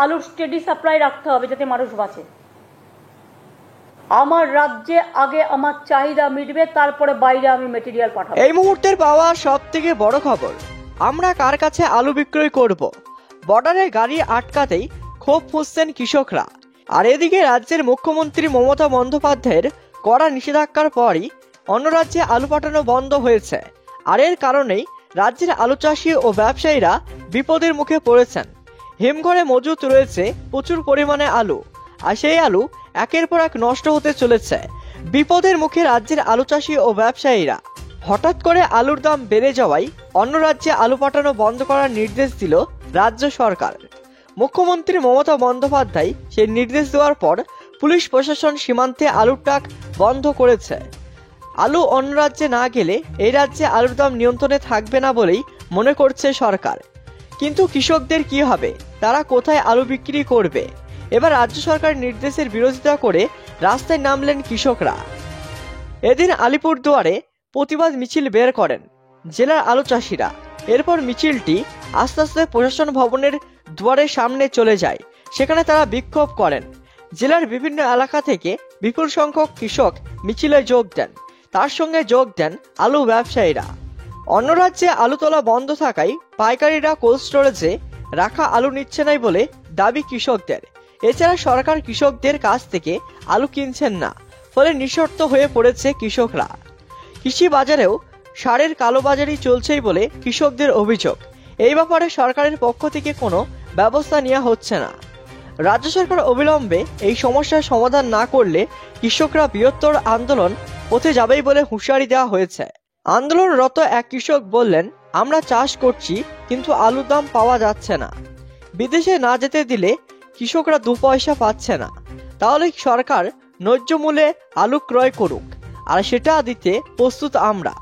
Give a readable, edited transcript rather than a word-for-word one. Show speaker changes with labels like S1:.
S1: আলুর steady supply রাখতে হবে যাতে মানুষ বাঁচে। আমার রাজ্যে আগে আমার চাহিদা মিটবে, তারপরে বাইরে আমি মেটেরিয়াল পাঠাবো।
S2: এই মুহূর্তের পাওয়া সব থেকে বড় খবর, আমরা কার কাছে আলু বিক্রয় করব? বর্ডারে গাড়ি আটকাতেই ক্ষোভ ফুঁসছেন কৃষকরা। আর এদিকে রাজ্যের মুখ্যমন্ত্রী মমতা বন্দ্যোপাধ্যায়ের কড়া নিষেধাজ্ঞার পরই অন্য রাজ্যে আলু পাঠানো বন্ধ হয়েছে। আর এর কারণেই রাজ্যের আলু চাষি ও ব্যবসায়ীরা বিপদের মুখে পড়েছেন। হিমঘরে মজুত রয়েছে প্রচুর পরিমাণে আলু, আর সেই আলু একের পর এক নষ্ট হতে চলেছে। বিপদের মুখে রাজ্যের আলু চাষি ও ব্যবসায়ীরা। হঠাৎ করে আলুর দাম বেড়ে যাওয়ায় অন্য রাজ্যে আলু পাঠানো বন্ধ করার নির্দেশ দিল রাজ্য সরকার। মুখ্যমন্ত্রী মমতা বন্দ্যোপাধ্যায় সেই নির্দেশ দেওয়ার পর পুলিশ প্রশাসন সীমান্তে আলুর ট্রাক বন্ধ করেছে। আলু অন্য রাজ্যে না গেলে এই রাজ্যে আলুর দাম নিয়ন্ত্রণে থাকবে না বলেই মনে করছে সরকার। কিন্তু কৃষকদের কি হবে? তারা কোথায় আলু বিক্রি করবে? এবার রাজ্য সরকারের নির্দেশের বিরোধিতা করে রাস্তায় নামলেন কৃষকরা। এদিন আলিপুরদুয়ারে প্রতিবাদ মিছিল বের করেন জেলার আলু চাষিরা। এরপর মিছিলটি আস্তে আস্তে প্রশাসন ভবনের দুয়ারের সামনে চলে যায়। সেখানে তারা বিক্ষোভ করেন। জেলার বিভিন্ন এলাকা থেকে বিপুল সংখ্যক কৃষক মিছিলে যোগ দেন। তার সঙ্গে যোগ দেন আলু ব্যবসায়ীরা। অন্য রাজ্যে আলু তোলা বন্ধ থাকায় পাইকারিরা কোল্ড স্টোরেজে রাখা আলু নিচ্ছে না বলে দাবি কৃষকদের। এছাড়া সরকার কৃষকদের কাছ থেকে আলু কিনছেন না, ফলে নিঃশর্ত হয়ে পড়েছে কৃষকরা। কৃষি বাজারেও সারের কালোবাজারি চলছেই বলে কৃষকদের অভিযোগ। এই ব্যাপারে সরকারের পক্ষ থেকে কোনো ব্যবস্থা নেওয়া হচ্ছে না। রাজ্য সরকার অবিলম্বে এই সমস্যার সমাধান না করলে কৃষকরা বৃহত্তর আন্দোলন পথে যাবেই বলে হুঁশিয়ারি দেওয়া হয়েছে। আন্দোলনরত এক কৃষক বললেন, আমরা চাষ করছি কিন্তু আলুর দাম পাওয়া যাচ্ছে না। বিদেশে না যেতে দিলে কৃষকরা 2 পয়সা পাচ্ছে না। তাহলে সরকার ন্যায্য মূল্যে আলু ক্রয় করুক, আর সেটা দিতে প্রস্তুত আমরা।